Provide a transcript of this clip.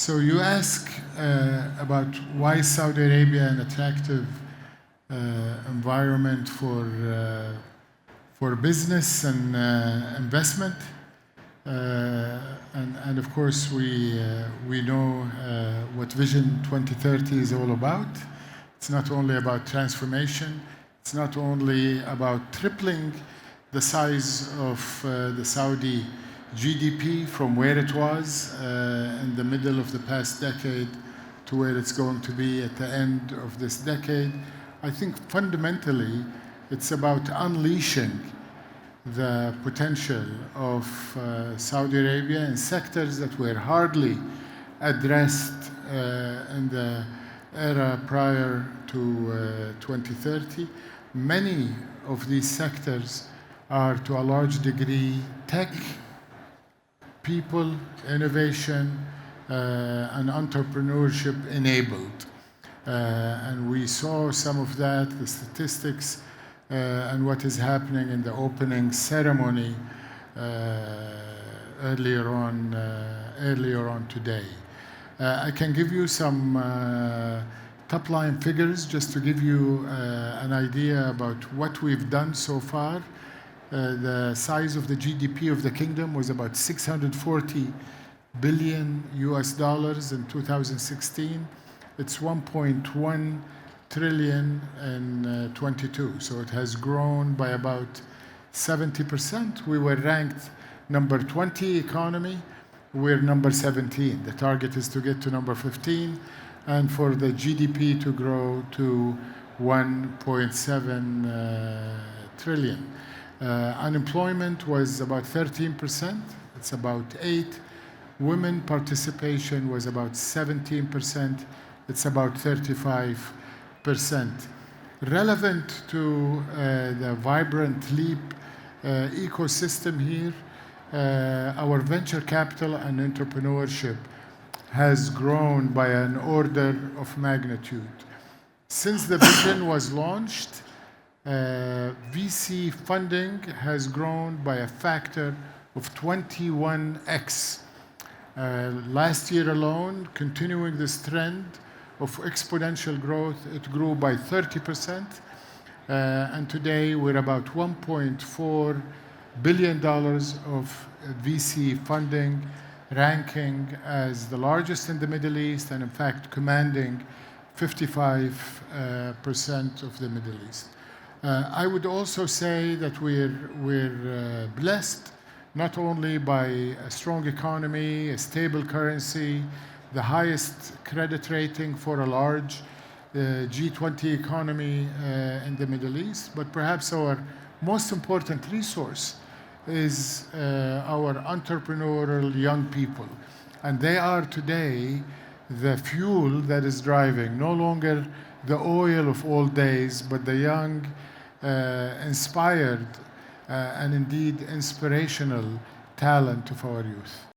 So you ask about why Saudi Arabia an attractive environment for business and investment, and of course we know what Vision 2030 is all about. It's not only about transformation. It's not only about tripling the size of the Saudi GDP from where it was in the middle of the past decade to where it's going to be at the end of this decade. I think fundamentally it's about unleashing the potential of Saudi Arabia in sectors that were hardly addressed in the era prior to 2030. Many of these sectors are to a large degree tech, people, innovation, and entrepreneurship enabled. And we saw some of that, the statistics, and what is happening in the opening ceremony earlier on today. I can give you some top-line figures just to give you an idea about what we've done so far. The size of the GDP of the kingdom was about $640 billion in 2016. It's 1.1 trillion in 22. So it has grown by about 70%. We were ranked number 20 economy. We're number 17. The target is to get to number 15 and for the GDP to grow to 1.7 trillion. Unemployment was about 13%. It's about 8. Women participation was about 17%. It's about 35%. Relevant to the vibrant leap ecosystem here, our venture capital and entrepreneurship has grown by an order of magnitude. Since the vision was launched, VC funding has grown by a factor of 21x. Last year alone, continuing this trend of exponential growth, it grew by 30%. And today we're about $1.4 billion of VC funding, ranking as the largest in the Middle East and in fact commanding 55% of the Middle East. I would also say that we're blessed not only by a strong economy, a stable currency, the highest credit rating for a large G20 economy in the Middle East, but perhaps our most important resource is our entrepreneurial young people. And they are today the fuel that is driving no longer the oil of old days, but the young, inspired, and indeed inspirational talent of our youth.